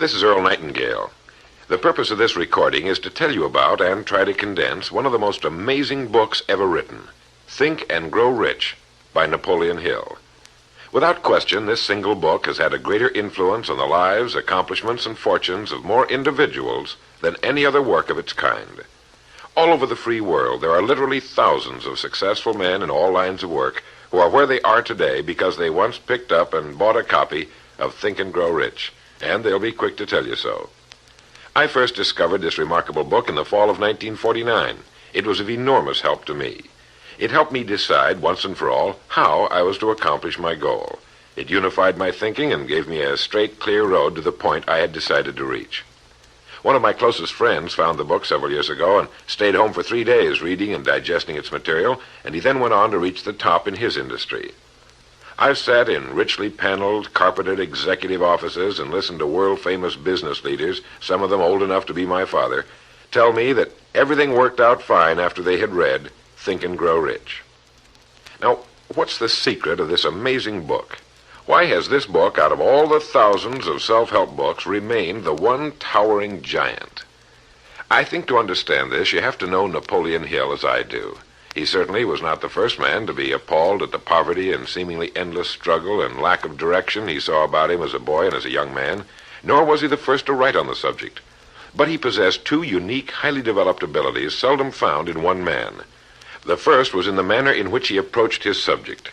This is Earl Nightingale. The purpose of this recording is to tell you about and try to condense one of the most amazing books ever written, Think and Grow Rich by Napoleon Hill. Without question, this single book has had a greater influence on the lives, accomplishments, and fortunes of more individuals than any other work of its kind. All over the free world, there are literally thousands of successful men in all lines of work who are where they are today because they once picked up and bought a copy of Think and Grow Rich, and they'll be quick to tell you so. I first discovered this remarkable book in the fall of 1949. It was of enormous help to me. It helped me decide once and for all how I was to accomplish my goal. It unified my thinking and gave me a straight, clear road to the point I had decided to reach. One of my closest friends found the book several years ago and stayed home for 3 days reading and digesting its material, and he then went on to reach the top in his industry. I've sat in richly paneled, carpeted executive offices and listened to world-famous business leaders, some of them old enough to be my father, tell me that everything worked out fine after they had read Think and Grow Rich. Now, what's the secret of this amazing book? Why has this book, out of all the thousands of self-help books, remained the one towering giant? I think to understand this, you have to know Napoleon Hill as I do. He certainly was not the first man to be appalled at the poverty and seemingly endless struggle and lack of direction he saw about him as a boy and as a young man, nor was he the first to write on the subject. But he possessed two unique, highly developed abilities seldom found in one man. The first was in the manner in which he approached his subject.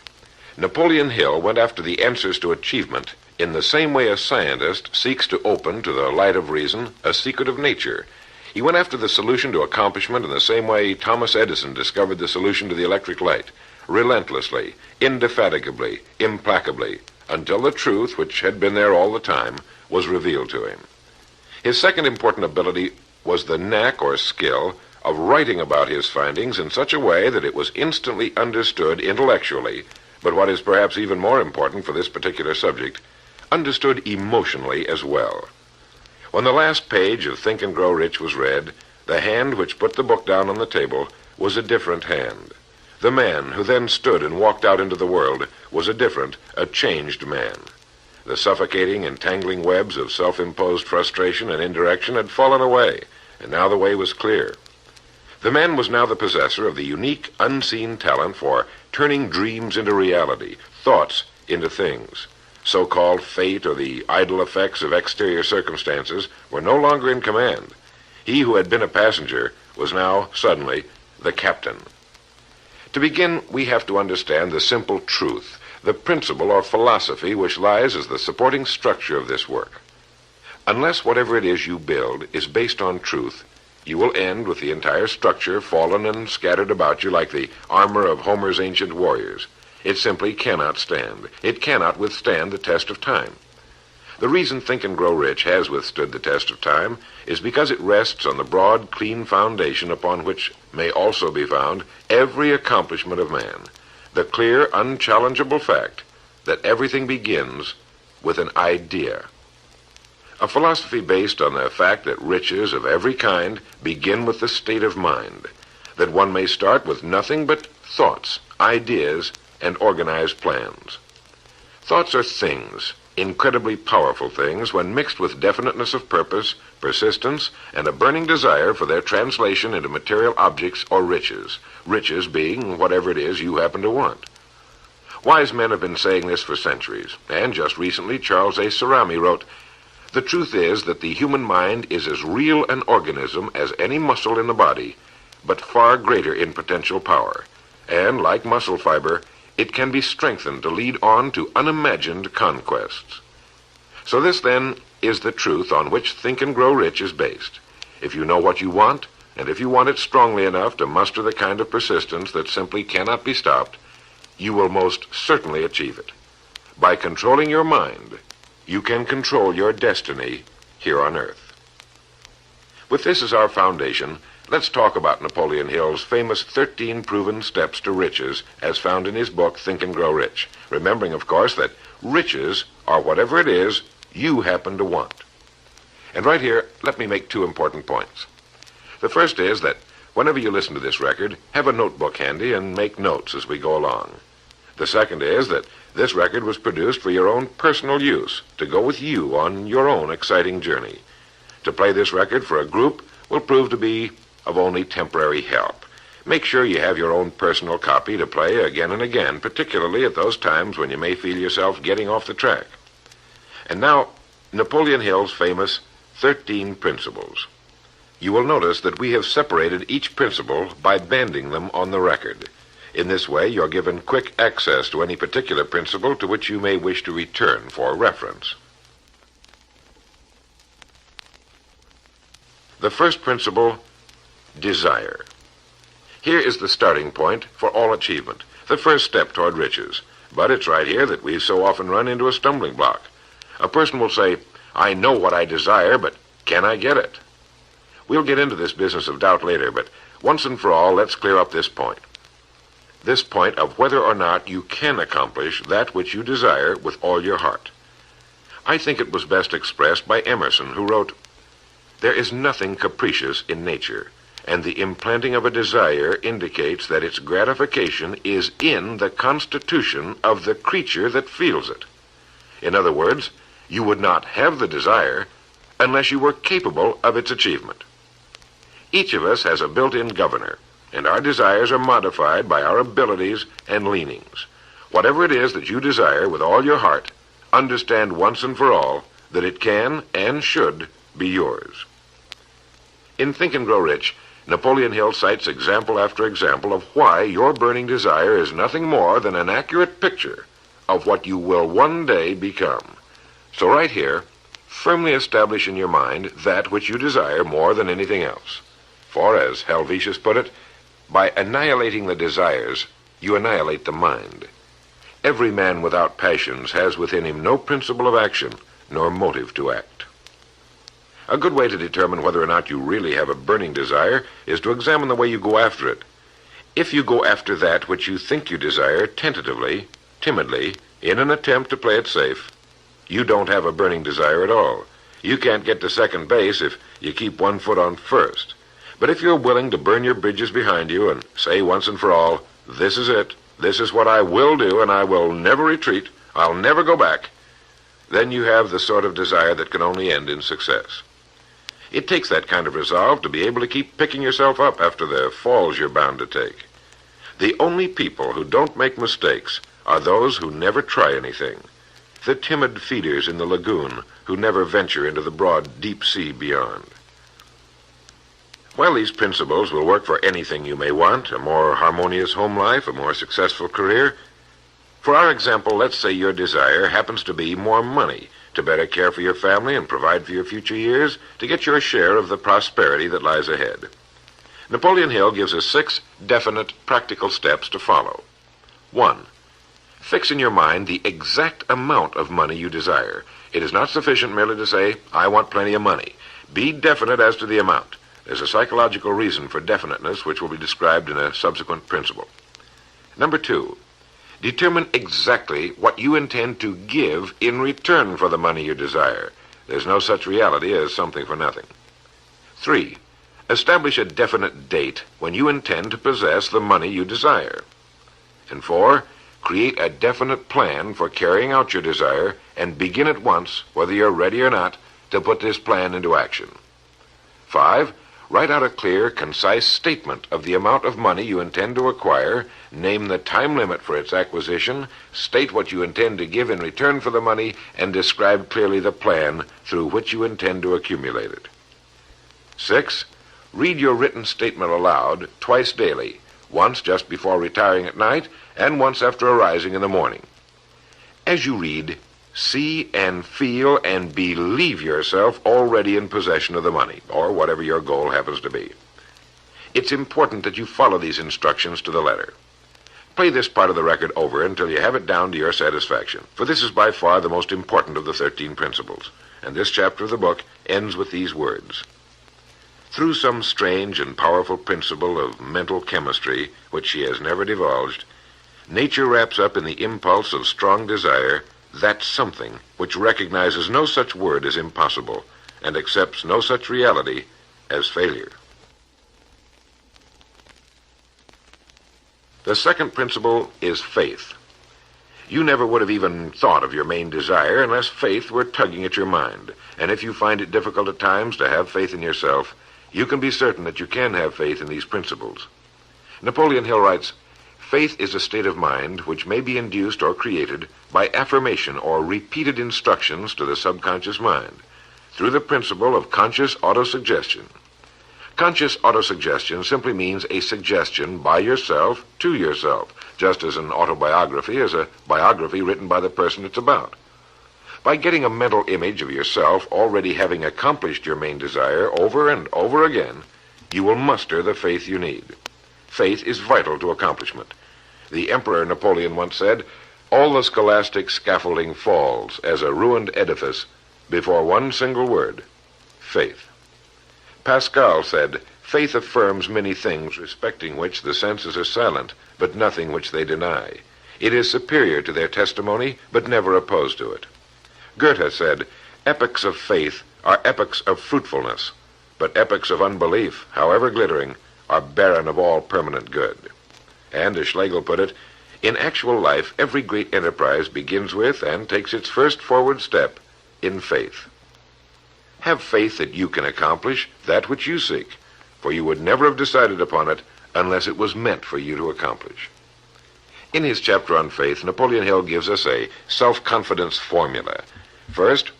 Napoleon Hill went after the answers to achievement in the same way a scientist seeks to open to the light of reason a secret of nature. He went after the solution to accomplishment in the same way Thomas Edison discovered the solution to the electric light, relentlessly, indefatigably, implacably, until the truth, which had been there all the time, was revealed to him. His second important ability was the knack or skill of writing about his findings in such a way that it was instantly understood intellectually, but what is perhaps even more important for this particular subject, understood emotionally as well. When the last page of Think and Grow Rich was read, the hand which put the book down on the table was a different hand. The man who then stood and walked out into the world was a changed man. The suffocating, entangling webs of self-imposed frustration and indirection had fallen away, and now the way was clear. The man was now the possessor of the unique, unseen talent for turning dreams into reality, thoughts into things. So-called fate or the idle effects of exterior circumstances were no longer in command. He who had been a passenger was now, suddenly, the captain. To begin, we have to understand the simple truth, the principle or philosophy which lies as the supporting structure of this work. Unless whatever it is you build is based on truth, you will end with the entire structure fallen and scattered about you like the armor of Homer's ancient warriors. It simply cannot stand. It cannot withstand the test of time. The reason Think and Grow Rich has withstood the test of time is because it rests on the broad, clean foundation upon which may also be found every accomplishment of man, the clear, unchallengeable fact that everything begins with an idea. A philosophy based on the fact that riches of every kind begin with the state of mind, that one may start with nothing but thoughts, ideas, and organized plans. Thoughts are things, incredibly powerful things, when mixed with definiteness of purpose, persistence, and a burning desire for their translation into material objects or riches, riches being whatever it is you happen to want. Wise men have been saying this for centuries, and just recently Charles A. Cerami wrote, "The truth is that the human mind is as real an organism as any muscle in the body, but far greater in potential power, and, like muscle fiber, it can be strengthened to lead on to unimagined conquests." So this, then, is the truth on which Think and Grow Rich is based. If you know what you want, and if you want it strongly enough to muster the kind of persistence that simply cannot be stopped, you will most certainly achieve it. By controlling your mind, you can control your destiny here on Earth. With this as our foundation, let's talk about Napoleon Hill's famous 13 proven steps to riches as found in his book, Think and Grow Rich, remembering, of course, that riches are whatever it is you happen to want. And right here, let me make two important points. The first is that whenever you listen to this record, have a notebook handy and make notes as we go along. The second is that this record was produced for your own personal use, to go with you on your own exciting journey. To play this record for a group will prove to be of only temporary help. Make sure you have your own personal copy to play again and again, particularly at those times when you may feel yourself getting off the track. And now, Napoleon Hill's famous 13 Principles. You will notice that we have separated each principle by banding them on the record. In this way, you're given quick access to any particular principle to which you may wish to return for reference. The first principle, desire. Here is the starting point for all achievement, the first step toward riches. But it's right here that we so often run into a stumbling block. A person will say, I know what I desire, but can I get it? We'll get into this business of doubt later, but once and for all, let's clear up this point. This point of whether or not you can accomplish that which you desire with all your heart. I think it was best expressed by Emerson, who wrote, "There is nothing capricious in nature, and the implanting of a desire indicates that its gratification is in the constitution of the creature that feels it." In other words, you would not have the desire unless you were capable of its achievement. Each of us has a built-in governor, and our desires are modified by our abilities and leanings. Whatever it is that you desire with all your heart, understand once and for all that it can and should be yours. In Think and Grow Rich, Napoleon Hill cites example after example of why your burning desire is nothing more than an accurate picture of what you will one day become. So right here, firmly establish in your mind that which you desire more than anything else. For, as Helvetius put it, by annihilating the desires, you annihilate the mind. Every man without passions has within him no principle of action, nor motive to act. A good way to determine whether or not you really have a burning desire is to examine the way you go after it. If you go after that which you think you desire tentatively, timidly, in an attempt to play it safe, you don't have a burning desire at all. You can't get to second base if you keep one foot on first. But if you're willing to burn your bridges behind you and say once and for all, this is it, this is what I will do, and I will never retreat, I'll never go back, then you have the sort of desire that can only end in success. It takes that kind of resolve to be able to keep picking yourself up after the falls you're bound to take. The only people who don't make mistakes are those who never try anything, the timid feeders in the lagoon who never venture into the broad deep sea beyond. While these principles will work for anything you may want, a more harmonious home life, a more successful career, for our example, let's say your desire happens to be more money, to better care for your family and provide for your future years, to get your share of the prosperity that lies ahead. Napoleon Hill gives us 6 definite, practical steps to follow. 1. Fix in your mind the exact amount of money you desire. It is not sufficient merely to say, I want plenty of money. Be definite as to the amount. There's a psychological reason for definiteness which will be described in a subsequent principle. Number 2, determine exactly what you intend to give in return for the money you desire. There's no such reality as something for nothing. 3, establish a definite date when you intend to possess the money you desire. And 4, create a definite plan for carrying out your desire and begin at once, whether you're ready or not, to put this plan into action. 5, write out a clear, concise statement of the amount of money you intend to acquire, name the time limit for its acquisition, state what you intend to give in return for the money, and describe clearly the plan through which you intend to accumulate it. 6, read your written statement aloud twice daily, once just before retiring at night and once after arising in the morning. As you read, see and feel and believe yourself already in possession of the money, or whatever your goal happens to be. It's important that you follow these instructions to the letter. Play this part of the record over until you have it down to your satisfaction, for this is by far the most important of the 13 principles, and this chapter of the book ends with these words. Through some strange and powerful principle of mental chemistry, which she has never divulged, nature wraps up in the impulse of strong desire that something which recognizes no such word as impossible and accepts no such reality as failure. The second principle is faith. You never would have even thought of your main desire unless faith were tugging at your mind. And if you find it difficult at times to have faith in yourself, you can be certain that you can have faith in these principles. Napoleon Hill writes, "Faith is a state of mind which may be induced or created by affirmation or repeated instructions to the subconscious mind through the principle of conscious autosuggestion." Conscious autosuggestion simply means a suggestion by yourself to yourself, just as an autobiography is a biography written by the person it's about. By getting a mental image of yourself already having accomplished your main desire over and over again, you will muster the faith you need. Faith is vital to accomplishment. The Emperor Napoleon once said, "All the scholastic scaffolding falls as a ruined edifice before one single word, faith." Pascal said, "Faith affirms many things respecting which the senses are silent, but nothing which they deny. It is superior to their testimony, but never opposed to it." Goethe said, "Epochs of faith are epochs of fruitfulness, but epochs of unbelief, however glittering, are barren of all permanent good." And, as Schlegel put it, "In actual life, every great enterprise begins with and takes its first forward step in faith." Have faith that you can accomplish that which you seek, for you would never have decided upon it unless it was meant for you to accomplish. In his chapter on faith, Napoleon Hill gives us a self-confidence formula. First,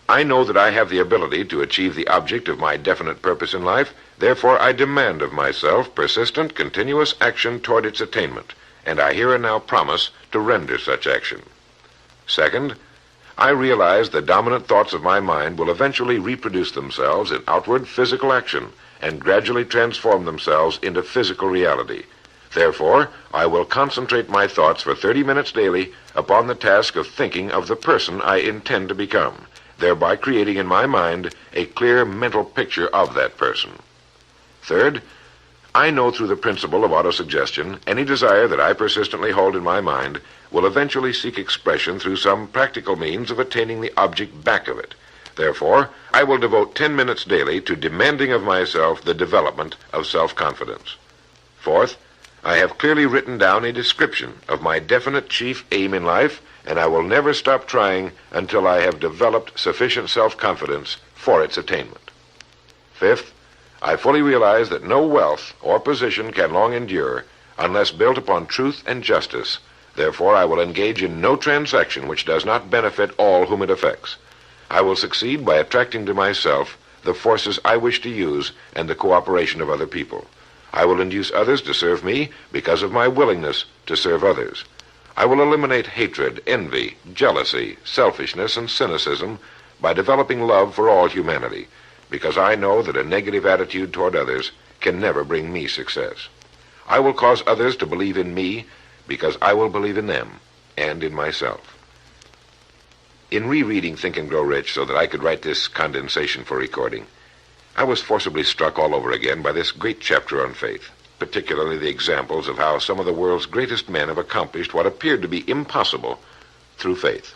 I know that I have the ability to achieve the object of my definite purpose in life, therefore I demand of myself persistent, continuous action toward its attainment, and I here and now promise to render such action. Second, I realize the dominant thoughts of my mind will eventually reproduce themselves in outward physical action and gradually transform themselves into physical reality. Therefore, I will concentrate my thoughts for 30 minutes daily upon the task of thinking of the person I intend to become, thereby creating in my mind a clear mental picture of that person. Third, I know through the principle of autosuggestion any desire that I persistently hold in my mind will eventually seek expression through some practical means of attaining the object back of it. Therefore, I will devote 10 minutes daily to demanding of myself the development of self-confidence. Fourth, I have clearly written down a description of my definite chief aim in life, and I will never stop trying until I have developed sufficient self-confidence for its attainment. Fifth, I fully realize that no wealth or position can long endure unless built upon truth and justice. Therefore, I will engage in no transaction which does not benefit all whom it affects. I will succeed by attracting to myself the forces I wish to use and the cooperation of other people. I will induce others to serve me because of my willingness to serve others. I will eliminate hatred, envy, jealousy, selfishness, and cynicism by developing love for all humanity, because I know that a negative attitude toward others can never bring me success. I will cause others to believe in me because I will believe in them and in myself. In rereading Think and Grow Rich so that I could write this condensation for recording, I was forcibly struck all over again by this great chapter on faith, particularly the examples of how some of the world's greatest men have accomplished what appeared to be impossible through faith.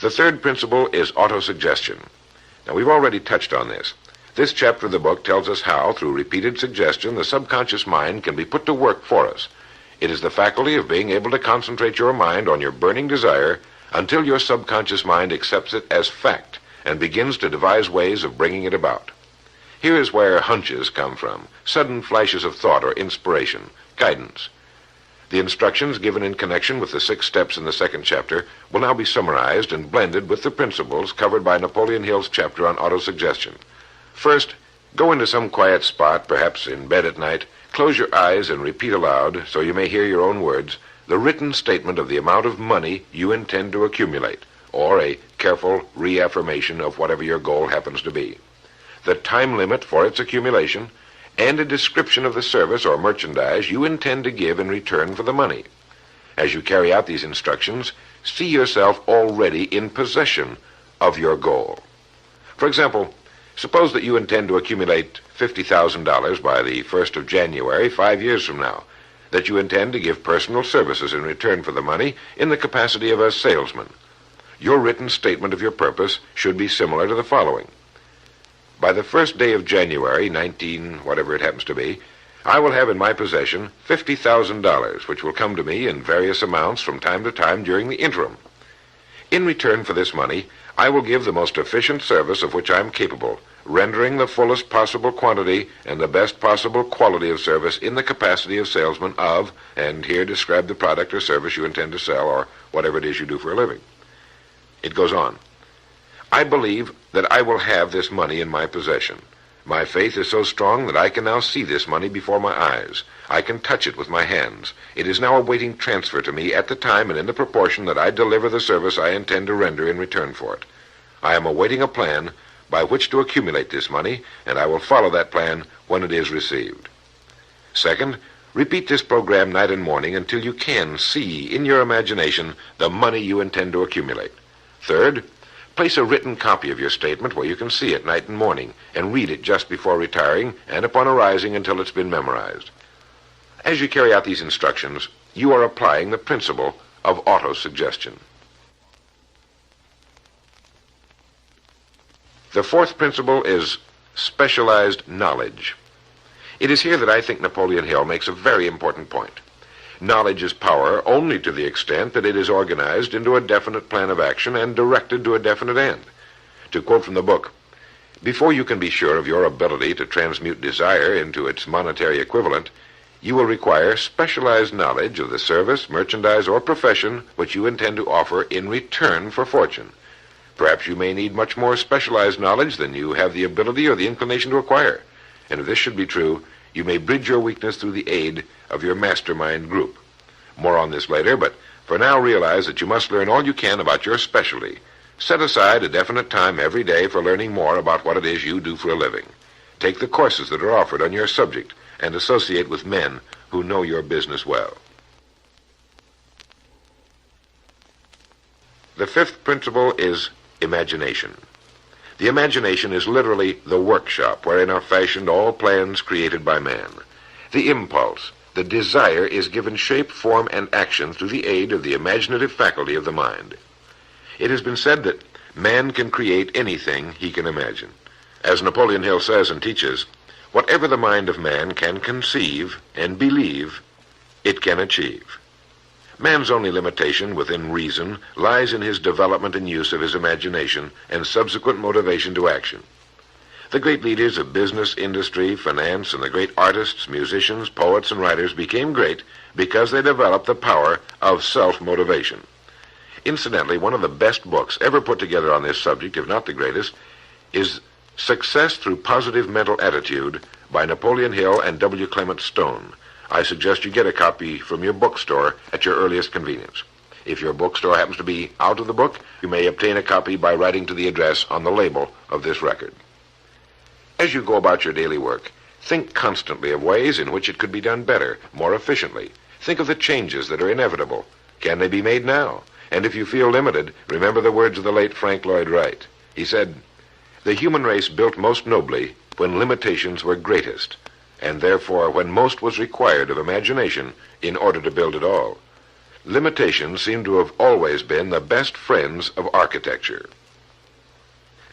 The third principle is autosuggestion. Now, we've already touched on this. This chapter of the book tells us how, through repeated suggestion, the subconscious mind can be put to work for us. It is the faculty of being able to concentrate your mind on your burning desire until your subconscious mind accepts it as fact and begins to devise ways of bringing it about. Here is where hunches come from, sudden flashes of thought or inspiration, guidance. The instructions given in connection with the 6 steps in the second chapter will now be summarized and blended with the principles covered by Napoleon Hill's chapter on autosuggestion. First, go into some quiet spot, perhaps in bed at night, close your eyes and repeat aloud, so you may hear your own words, the written statement of the amount of money you intend to accumulate, or a careful reaffirmation of whatever your goal happens to be, the time limit for its accumulation, and a description of the service or merchandise you intend to give in return for the money. As you carry out these instructions, see yourself already in possession of your goal. For example, suppose that you intend to accumulate $50,000 by the 1st of January, 5 years from now, that you intend to give personal services in return for the money in the capacity of a salesman. Your written statement of your purpose should be similar to the following. By the 1st day of January, 19, whatever it happens to be, I will have in my possession $50,000, which will come to me in various amounts from time to time during the interim. In return for this money, I will give the most efficient service of which I am capable, rendering the fullest possible quantity and the best possible quality of service in the capacity of salesman of, and here describe the product or service you intend to sell or whatever it is you do for a living. It goes on. I believe that I will have this money in my possession. My faith is so strong that I can now see this money before my eyes. I can touch it with my hands. It is now awaiting transfer to me at the time and in the proportion that I deliver the service I intend to render in return for it. I am awaiting a plan by which to accumulate this money, and I will follow that plan when it is received. Second, repeat this program night and morning until you can see in your imagination the money you intend to accumulate. Third, place a written copy of your statement where you can see it night and morning, and read it just before retiring and upon arising until it's been memorized. As you carry out these instructions, you are applying the principle of autosuggestion. The fourth principle is specialized knowledge. It is here that I think Napoleon Hill makes a very important point. Knowledge is power only to the extent that it is organized into a definite plan of action and directed to a definite end. To quote from the book, before you can be sure of your ability to transmute desire into its monetary equivalent, you will require specialized knowledge of the service, merchandise, or profession which you intend to offer in return for fortune. Perhaps you may need much more specialized knowledge than you have the ability or the inclination to acquire. And if this should be true, you may bridge your weakness through the aid of your mastermind group. More on this later, but for now realize that you must learn all you can about your specialty. Set aside a definite time every day for learning more about what it is you do for a living. Take the courses that are offered on your subject and associate with men who know your business well. The fifth principle is imagination. The imagination is literally the workshop wherein are fashioned all plans created by man. The impulse, the desire, is given shape, form, and action through the aid of the imaginative faculty of the mind. It has been said that man can create anything he can imagine. As Napoleon Hill says and teaches, whatever the mind of man can conceive and believe, it can achieve. Man's only limitation within reason lies in his development and use of his imagination and subsequent motivation to action. The great leaders of business, industry, finance, and the great artists, musicians, poets, and writers became great because they developed the power of self-motivation. Incidentally, one of the best books ever put together on this subject, if not the greatest, is Success Through Positive Mental Attitude by Napoleon Hill and W. Clement Stone. I suggest you get a copy from your bookstore at your earliest convenience. If your bookstore happens to be out of the book, you may obtain a copy by writing to the address on the label of this record. As you go about your daily work, think constantly of ways in which it could be done better, more efficiently. Think of the changes that are inevitable. Can they be made now? And if you feel limited, remember the words of the late Frank Lloyd Wright. He said, "The human race built most nobly when limitations were greatest, and therefore when most was required of imagination in order to build it all. Limitations seem to have always been the best friends of architecture."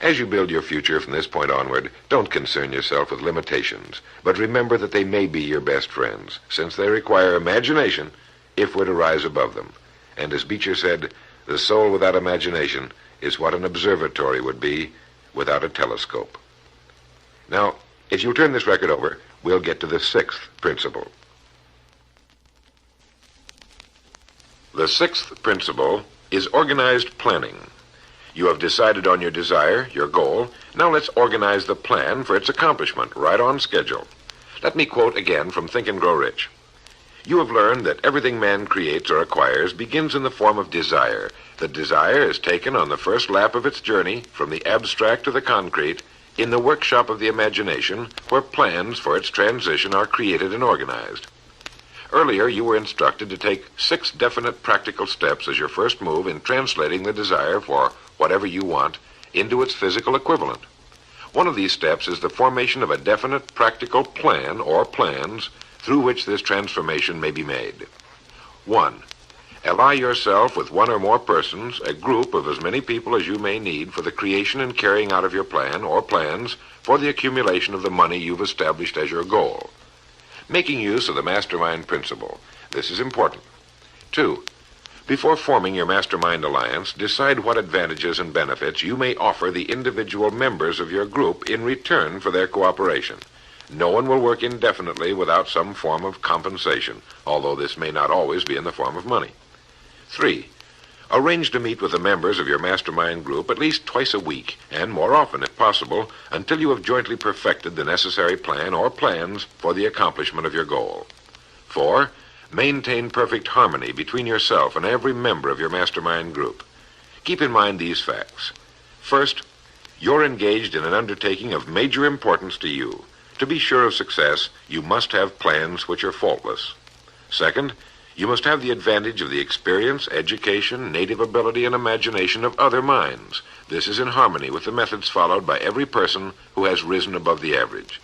As you build your future from this point onward, don't concern yourself with limitations, but remember that they may be your best friends, since they require imagination if we're to rise above them. And as Beecher said, the soul without imagination is what an observatory would be without a telescope. Now, if you'll turn this record over, we'll get to the sixth principle. The sixth principle is organized planning. You have decided on your desire, your goal. Now let's organize the plan for its accomplishment, right on schedule. Let me quote again from Think and Grow Rich. You have learned that everything man creates or acquires begins in the form of desire. The desire is taken on the first lap of its journey from the abstract to the concrete in the workshop of the imagination, where plans for its transition are created and organized. Earlier, you were instructed to take 6 definite practical steps as your first move in translating the desire for whatever you want into its physical equivalent. One of these steps is the formation of a definite practical plan or plans through which this transformation may be made. 1. Ally yourself with one or more persons, a group of as many people as you may need for the creation and carrying out of your plan or plans for the accumulation of the money you've established as your goal. Making use of the mastermind principle. This is important. 2. Before forming your mastermind alliance, decide what advantages and benefits you may offer the individual members of your group in return for their cooperation. No one will work indefinitely without some form of compensation, although this may not always be in the form of money. 3. Arrange to meet with the members of your mastermind group at least twice a week, and more often if possible, until you have jointly perfected the necessary plan or plans for the accomplishment of your goal. 4. Maintain perfect harmony between yourself and every member of your mastermind group. Keep in mind these facts. First, you're engaged in an undertaking of major importance to you. To be sure of success, you must have plans which are faultless. Second, you must have the advantage of the experience, education, native ability, and imagination of other minds. This is in harmony with the methods followed by every person who has risen above the average.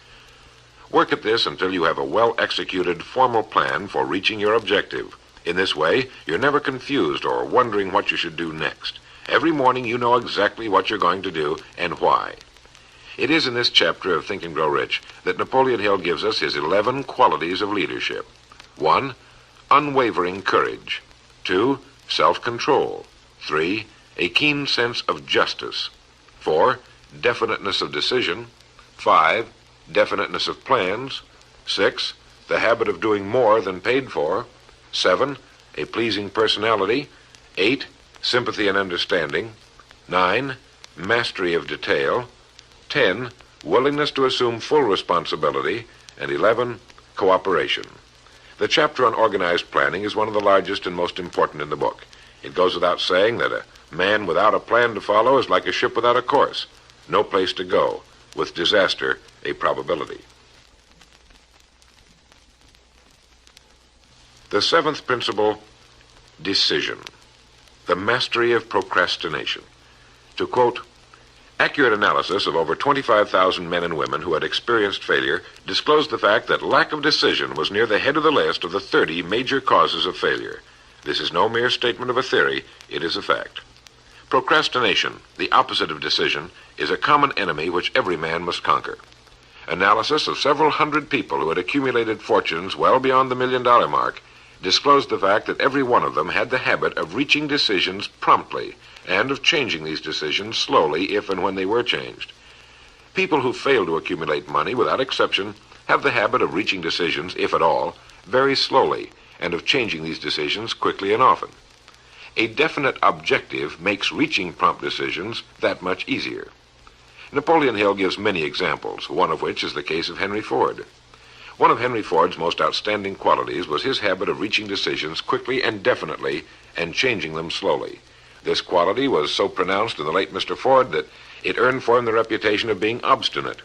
Work at this until you have a well-executed, formal plan for reaching your objective. In this way, you're never confused or wondering what you should do next. Every morning you know exactly what you're going to do and why. It is in this chapter of Think and Grow Rich that Napoleon Hill gives us his 11 qualities of leadership. 1. Unwavering courage. 2. Self-control. 3. A keen sense of justice. 4. Definiteness of decision. 5. Definiteness of plans. 6. The habit of doing more than paid for. 7. A pleasing personality. 8. Sympathy and understanding. 9. Mastery of detail. 10. Willingness to assume full responsibility. And 11. Cooperation. The chapter on organized planning is one of the largest and most important in the book. It goes without saying that a man without a plan to follow is like a ship without a course. No place to go, with disaster a probability. The 7th principle, decision. The mastery of procrastination. To quote, accurate analysis of over 25,000 men and women who had experienced failure disclosed the fact that lack of decision was near the head of the list of the 30 major causes of failure. This is no mere statement of a theory, it is a fact. Procrastination, the opposite of decision, is a common enemy which every man must conquer. Analysis of several hundred people who had accumulated fortunes well beyond the $1 million mark disclosed the fact that every one of them had the habit of reaching decisions promptly and of changing these decisions slowly if and when they were changed. People who fail to accumulate money, without exception, have the habit of reaching decisions, if at all, very slowly, and of changing these decisions quickly and often. A definite objective makes reaching prompt decisions that much easier. Napoleon Hill gives many examples, one of which is the case of Henry Ford. One of Henry Ford's most outstanding qualities was his habit of reaching decisions quickly and definitely and changing them slowly. This quality was so pronounced in the late Mr. Ford that it earned for him the reputation of being obstinate.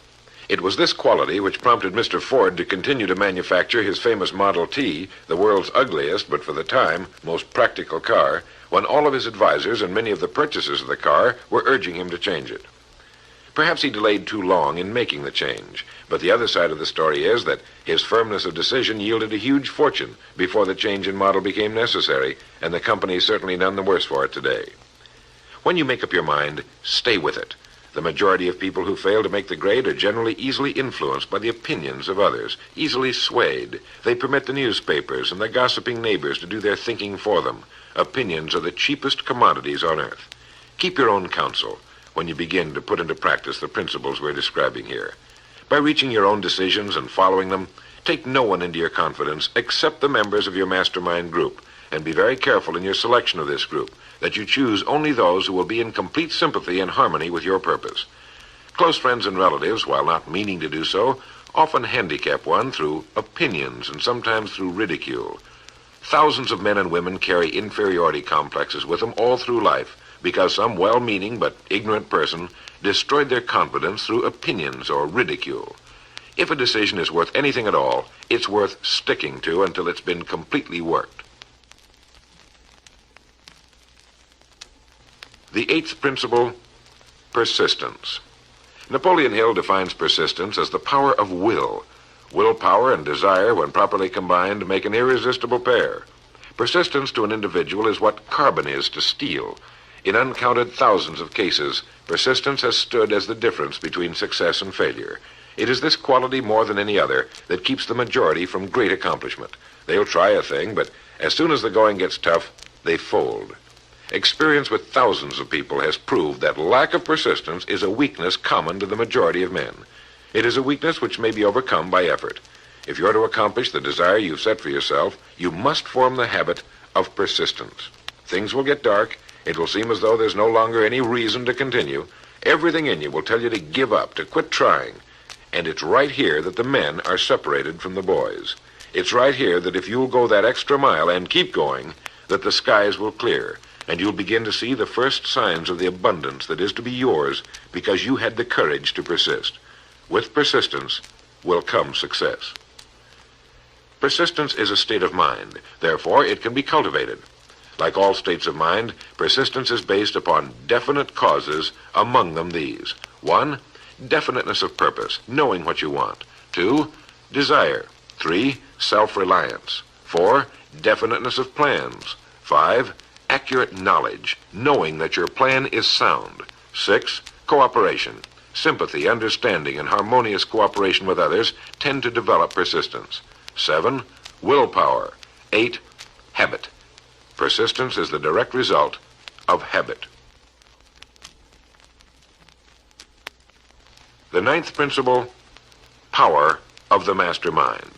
It was this quality which prompted Mr. Ford to continue to manufacture his famous Model T, the world's ugliest, but for the time, most practical car, when all of his advisors and many of the purchasers of the car were urging him to change it. Perhaps he delayed too long in making the change, but the other side of the story is that his firmness of decision yielded a huge fortune before the change in model became necessary, and the company is certainly none the worse for it today. When you make up your mind, stay with it. The majority of people who fail to make the grade are generally easily influenced by the opinions of others, easily swayed. They permit the newspapers and the gossiping neighbors to do their thinking for them. Opinions are the cheapest commodities on earth. Keep your own counsel when you begin to put into practice the principles we're describing here. By reaching your own decisions and following them, take no one into your confidence except the members of your mastermind group, and be very careful in your selection of this group, that you choose only those who will be in complete sympathy and harmony with your purpose. Close friends and relatives, while not meaning to do so, often handicap one through opinions and sometimes through ridicule. Thousands of men and women carry inferiority complexes with them all through life, because some well-meaning but ignorant person destroyed their confidence through opinions or ridicule. If a decision is worth anything at all, it's worth sticking to until it's been completely worked. The 8th principle, persistence. Napoleon Hill defines persistence as the power of will. Willpower and desire, when properly combined, make an irresistible pair. Persistence to an individual is what carbon is to steel. In uncounted thousands of cases, persistence has stood as the difference between success and failure. It is this quality more than any other that keeps the majority from great accomplishment. They'll try a thing, but as soon as the going gets tough, they fold. Experience with thousands of people has proved that lack of persistence is a weakness common to the majority of men. It is a weakness which may be overcome by effort. If you're to accomplish the desire you've set for yourself, you must form the habit of persistence. Things will get dark. It will seem as though there's no longer any reason to continue. Everything in you will tell you to give up, to quit trying. And it's right here that the men are separated from the boys. It's right here that if you'll go that extra mile and keep going, that the skies will clear, and you'll begin to see the first signs of the abundance that is to be yours because you had the courage to persist. With persistence will come success. Persistence is a state of mind. Therefore, it can be cultivated. Like all states of mind, persistence is based upon definite causes, among them these. 1, definiteness of purpose, knowing what you want. 2, desire. 3, self-reliance. 4, definiteness of plans. 5, accurate knowledge, knowing that your plan is sound. 6, cooperation. Sympathy, understanding, and harmonious cooperation with others tend to develop persistence. 7, willpower. 8, habit. Persistence is the direct result of habit. The 9th principle, power of the mastermind.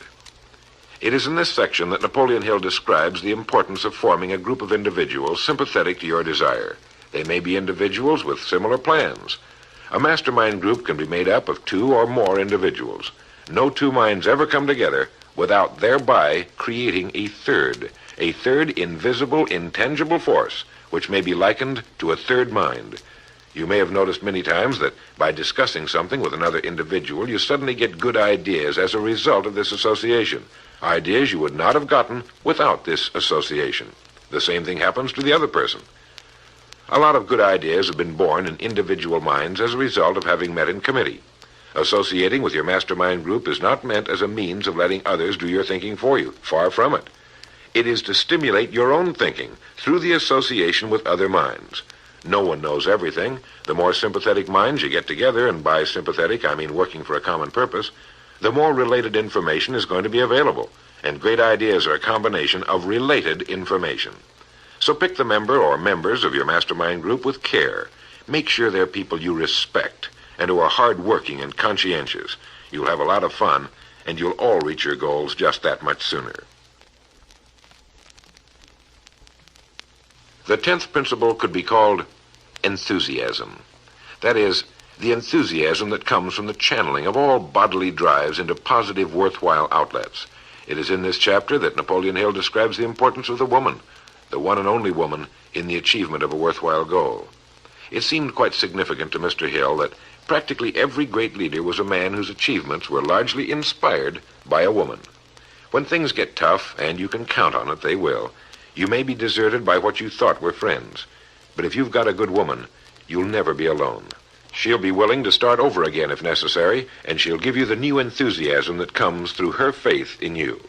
It is in this section that Napoleon Hill describes the importance of forming a group of individuals sympathetic to your desire. They may be individuals with similar plans. A mastermind group can be made up of 2 or more individuals. No 2 minds ever come together without thereby creating a third invisible, intangible force, which may be likened to a third mind. You may have noticed many times that by discussing something with another individual, you suddenly get good ideas as a result of this association. Ideas you would not have gotten without this association. The same thing happens to the other person. A lot of good ideas have been born in individual minds as a result of having met in committee. Associating with your mastermind group is not meant as a means of letting others do your thinking for you. Far from it. It is to stimulate your own thinking through the association with other minds. No one knows everything. The more sympathetic minds you get together, and by sympathetic I mean working for a common purpose, the more related information is going to be available, and great ideas are a combination of related information. So pick the member or members of your mastermind group with care. Make sure they're people you respect and who are hard-working and conscientious. You'll have a lot of fun, and you'll all reach your goals just that much sooner. The 10th principle could be called enthusiasm. That is, the enthusiasm that comes from the channeling of all bodily drives into positive, worthwhile outlets. It is in this chapter that Napoleon Hill describes the importance of the woman, the one and only woman, in the achievement of a worthwhile goal. It seemed quite significant to Mr. Hill that practically every great leader was a man whose achievements were largely inspired by a woman. When things get tough, and you can count on it, they will, you may be deserted by what you thought were friends. But if you've got a good woman, you'll never be alone. She'll be willing to start over again if necessary, and she'll give you the new enthusiasm that comes through her faith in you.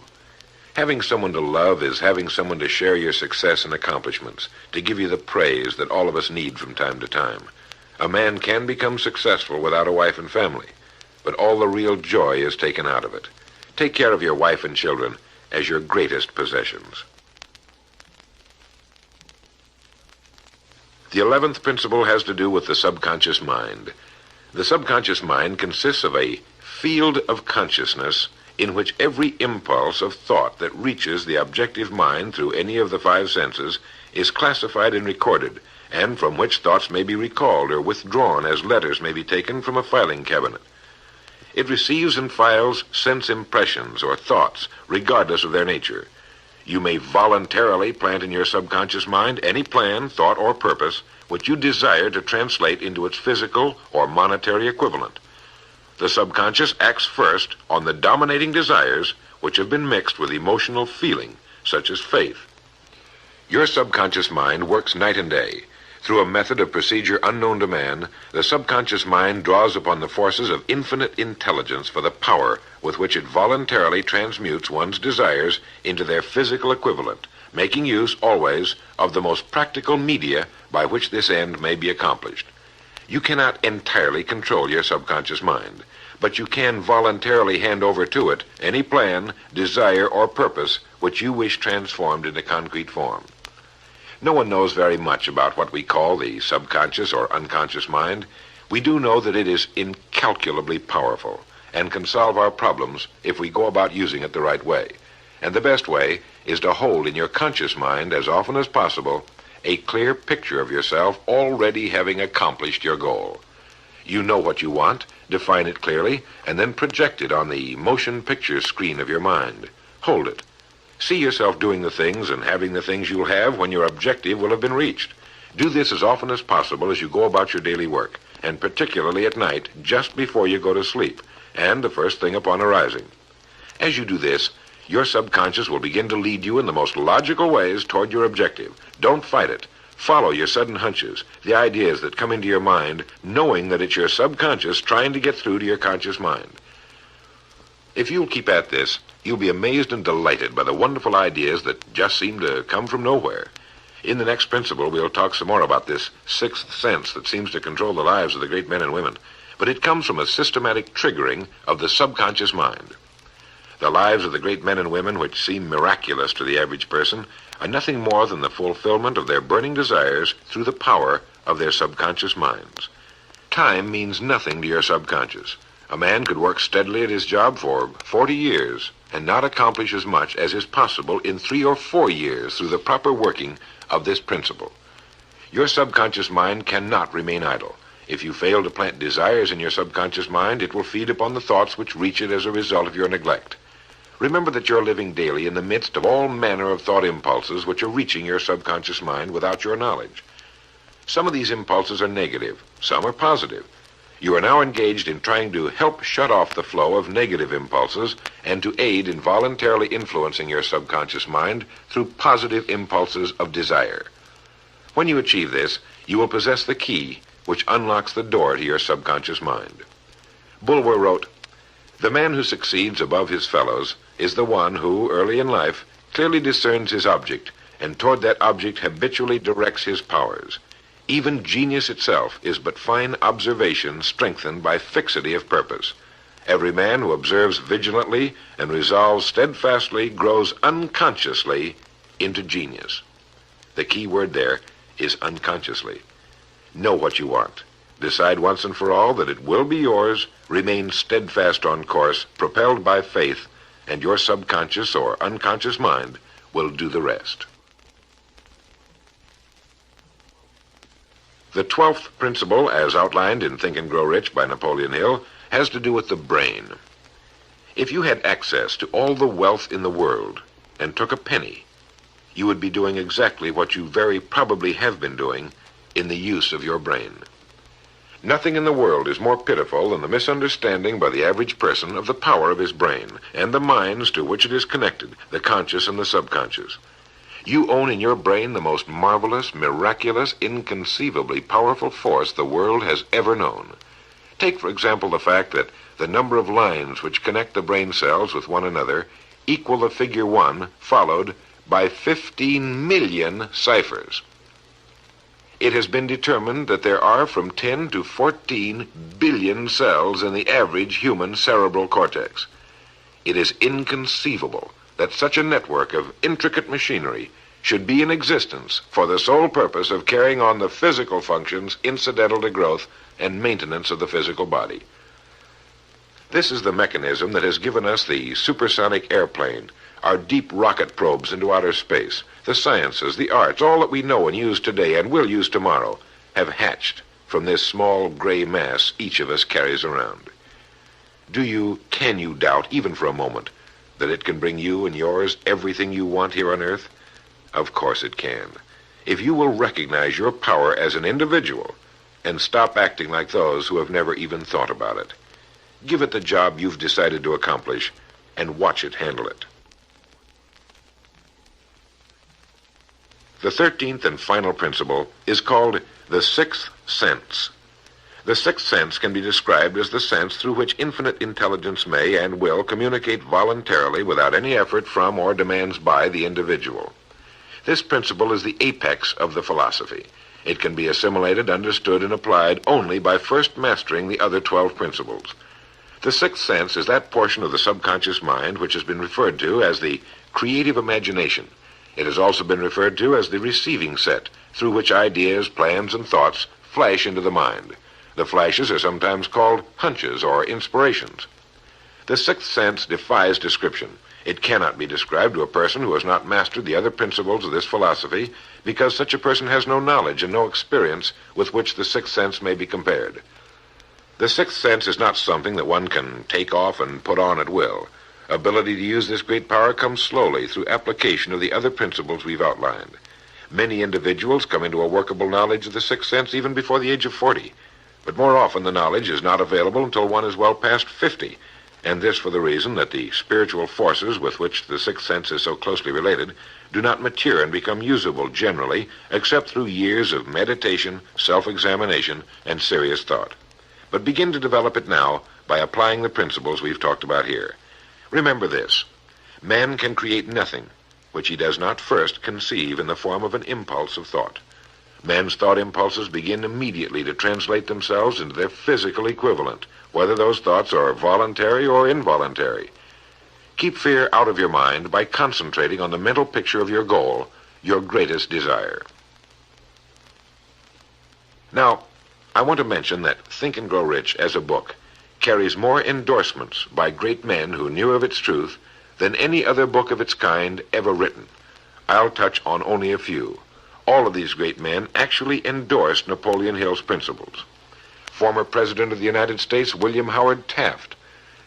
Having someone to love is having someone to share your success and accomplishments, to give you the praise that all of us need from time to time. A man can become successful without a wife and family, but all the real joy is taken out of it. Take care of your wife and children as your greatest possessions. The 11th principle has to do with the subconscious mind. The subconscious mind consists of a field of consciousness in which every impulse of thought that reaches the objective mind through any of the 5 senses is classified and recorded, and from which thoughts may be recalled or withdrawn as letters may be taken from a filing cabinet. It receives and files sense impressions or thoughts, regardless of their nature. You may voluntarily plant in your subconscious mind any plan, thought, or purpose which you desire to translate into its physical or monetary equivalent. The subconscious acts first on the dominating desires which have been mixed with emotional feeling, such as faith. Your subconscious mind works night and day. Through a method of procedure unknown to man, the subconscious mind draws upon the forces of infinite intelligence for the power with which it voluntarily transmutes one's desires into their physical equivalent, making use always of the most practical media by which this end may be accomplished. You cannot entirely control your subconscious mind, but you can voluntarily hand over to it any plan, desire, or purpose which you wish transformed into concrete form. No one knows very much about what we call the subconscious or unconscious mind. We do know that it is incalculably powerful and can solve our problems if we go about using it the right way. And the best way is to hold in your conscious mind as often as possible a clear picture of yourself already having accomplished your goal. You know what you want, define it clearly, and then project it on the motion picture screen of your mind. Hold it. See yourself doing the things and having the things you'll have when your objective will have been reached. Do this as often as possible as you go about your daily work, and particularly at night, just before you go to sleep, and the first thing upon arising. As you do this, your subconscious will begin to lead you in the most logical ways toward your objective. Don't fight it. Follow your sudden hunches, the ideas that come into your mind, knowing that it's your subconscious trying to get through to your conscious mind. If you'll keep at this, you'll be amazed and delighted by the wonderful ideas that just seem to come from nowhere. In the next principle, we'll talk some more about this sixth sense that seems to control the lives of the great men and women, but it comes from a systematic triggering of the subconscious mind. The lives of the great men and women, which seem miraculous to the average person, are nothing more than the fulfillment of their burning desires through the power of their subconscious minds. Time means nothing to your subconscious. A man could work steadily at his job for 40 years and not accomplish as much as is possible in 3 or 4 years through the proper working of this principle. Your subconscious mind cannot remain idle. If you fail to plant desires in your subconscious mind, it will feed upon the thoughts which reach it as a result of your neglect. Remember that you're living daily in the midst of all manner of thought impulses which are reaching your subconscious mind without your knowledge. Some of these impulses are negative, some are positive. You are now engaged in trying to help shut off the flow of negative impulses and to aid in voluntarily influencing your subconscious mind through positive impulses of desire. When you achieve this, you will possess the key which unlocks the door to your subconscious mind. Bulwer wrote, "The man who succeeds above his fellows is the one who, early in life, clearly discerns his object, and toward that object habitually directs his powers. Even genius itself is but fine observation strengthened by fixity of purpose. Every man who observes vigilantly and resolves steadfastly grows unconsciously into genius." The key word there is unconsciously. Know what you want. Decide once and for all that it will be yours. Remain steadfast on course, propelled by faith, and your subconscious or unconscious mind will do the rest. The 12th principle, as outlined in Think and Grow Rich by Napoleon Hill, has to do with the brain. If you had access to all the wealth in the world and took a penny, you would be doing exactly what you very probably have been doing in the use of your brain. Nothing in the world is more pitiful than the misunderstanding by the average person of the power of his brain and the minds to which it is connected, the conscious and the subconscious. You own in your brain the most marvelous, miraculous, inconceivably powerful force the world has ever known. Take, for example, the fact that the number of lines which connect the brain cells with one another equal the figure 1 followed by 15 million ciphers. It has been determined that there are from 10 to 14 billion cells in the average human cerebral cortex. It is inconceivable that such a network of intricate machinery should be in existence for the sole purpose of carrying on the physical functions incidental to growth and maintenance of the physical body. This is the mechanism that has given us the supersonic airplane, our deep rocket probes into outer space, the sciences, the arts, all that we know and use today and will use tomorrow, have hatched from this small gray mass each of us carries around. Can you doubt, even for a moment, that it can bring you and yours everything you want here on Earth? Of course it can. If you will recognize your power as an individual and stop acting like those who have never even thought about it. Give it the job you've decided to accomplish and watch it handle it. The 13th and final principle is called the sixth sense. The sixth sense can be described as the sense through which infinite intelligence may and will communicate voluntarily without any effort from or demands by the individual. This principle is the apex of the philosophy. It can be assimilated, understood, and applied only by first mastering the other 12 principles. The sixth sense is that portion of the subconscious mind which has been referred to as the creative imagination. It has also been referred to as the receiving set, through which ideas, plans, and thoughts flash into the mind. The flashes are sometimes called hunches or inspirations. The sixth sense defies description. It cannot be described to a person who has not mastered the other principles of this philosophy, because such a person has no knowledge and no experience with which the sixth sense may be compared. The sixth sense is not something that one can take off and put on at will. Ability to use this great power comes slowly through application of the other principles we've outlined. Many individuals come into a workable knowledge of the sixth sense even before the age of 40, but more often the knowledge is not available until one is well past 50, and this for the reason that the spiritual forces with which the sixth sense is so closely related do not mature and become usable generally except through years of meditation, self-examination, and serious thought. But begin to develop it now by applying the principles we've talked about here. Remember this: man can create nothing which he does not first conceive in the form of an impulse of thought. Man's thought impulses begin immediately to translate themselves into their physical equivalent, whether those thoughts are voluntary or involuntary. Keep fear out of your mind by concentrating on the mental picture of your goal, your greatest desire. Now, I want to mention that Think and Grow Rich as a book carries more endorsements by great men who knew of its truth than any other book of its kind ever written. I'll touch on only a few. All of these great men actually endorsed Napoleon Hill's principles. Former President of the United States William Howard Taft.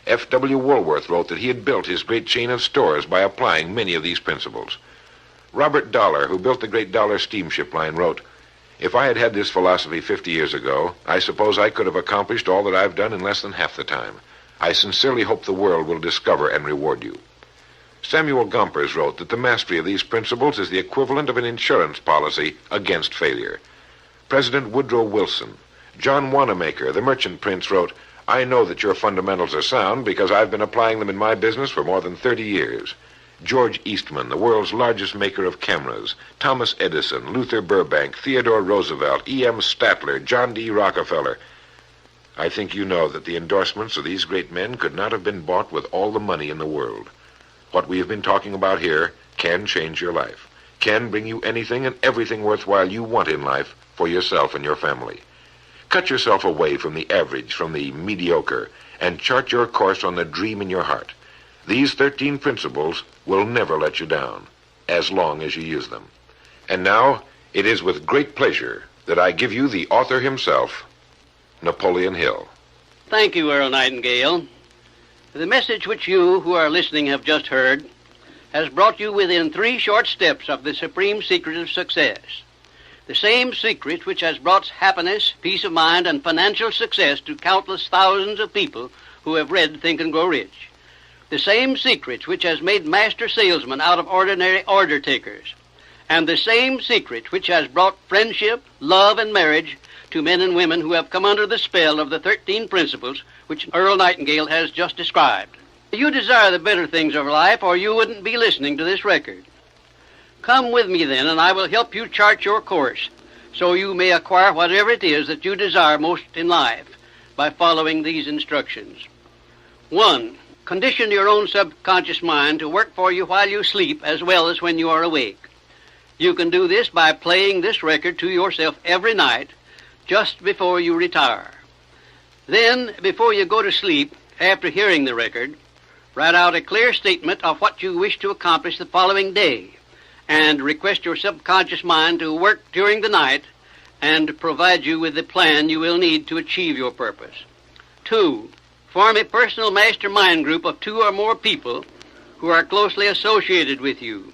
F.W. Woolworth wrote that he had built his great chain of stores by applying many of these principles. Robert Dollar, who built the great Dollar steamship line, wrote, "If I had had this philosophy 50 years ago, I suppose I could have accomplished all that I've done in less than half the time. I sincerely hope the world will discover and reward you." Samuel Gompers wrote that the mastery of these principles is the equivalent of an insurance policy against failure. President Woodrow Wilson. John Wanamaker, the merchant prince, wrote, "I know that your fundamentals are sound because I've been applying them in my business for more than 30 years. George Eastman, the world's largest maker of cameras, Thomas Edison, Luther Burbank, Theodore Roosevelt, E.M. Statler, John D. Rockefeller. I think you know that the endorsements of these great men could not have been bought with all the money in the world. What we have been talking about here can change your life, can bring you anything and everything worthwhile you want in life for yourself and your family. Cut yourself away from the average, from the mediocre, and chart your course on the dream in your heart. These 13 principles will never let you down, as long as you use them. And now, it is with great pleasure that I give you the author himself, Napoleon Hill. Thank you, Earl Nightingale. The message which you who are listening have just heard has brought you within 3 short steps of the supreme secret of success. The same secret which has brought happiness, peace of mind, and financial success to countless thousands of people who have read Think and Grow Rich. The same secret which has made master salesmen out of ordinary order takers. And the same secret which has brought friendship, love, and marriage to men and women who have come under the spell of the 13 principles which Earl Nightingale has just described. You desire the better things of life, or you wouldn't be listening to this record. Come with me then, and I will help you chart your course, so you may acquire whatever it is that you desire most in life by following these instructions. 1. Condition your own subconscious mind to work for you while you sleep as well as when you are awake. You can do this by playing this record to yourself every night just before you retire. Then, before you go to sleep, after hearing the record, write out a clear statement of what you wish to accomplish the following day, and request your subconscious mind to work during the night and provide you with the plan you will need to achieve your purpose. 2. Form a personal mastermind group of 2 or more people who are closely associated with you.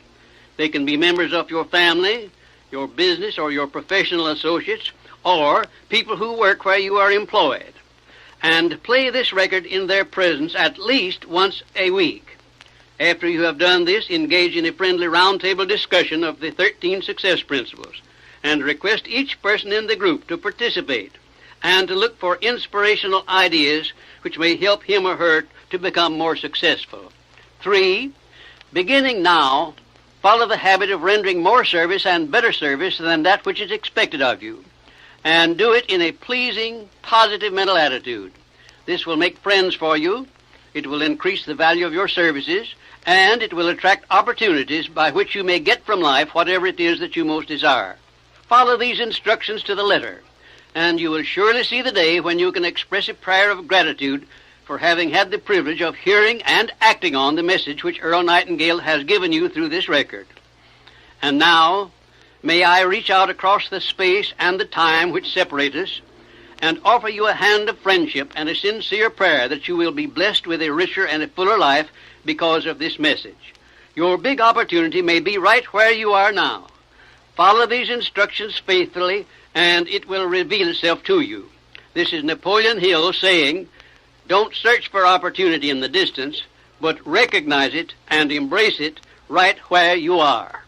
They can be members of your family, your business, or your professional associates, or people who work where you are employed. And play this record in their presence at least once a week. After you have done this, engage in a friendly roundtable discussion of the 13 success principles, and request each person in the group to participate and to look for inspirational ideas which may help him or her to become more successful. 3. Beginning now, follow the habit of rendering more service and better service than that which is expected of you, and do it in a pleasing, positive mental attitude. This will make friends for you, it will increase the value of your services, and it will attract opportunities by which you may get from life whatever it is that you most desire. Follow these instructions to the letter, and you will surely see the day when you can express a prayer of gratitude for having had the privilege of hearing and acting on the message which Earl Nightingale has given you through this record. And now, may I reach out across the space and the time which separate us and offer you a hand of friendship and a sincere prayer that you will be blessed with a richer and a fuller life because of this message. Your big opportunity may be right where you are now. Follow these instructions faithfully, and it will reveal itself to you. This is Napoleon Hill saying, don't search for opportunity in the distance, but recognize it and embrace it right where you are.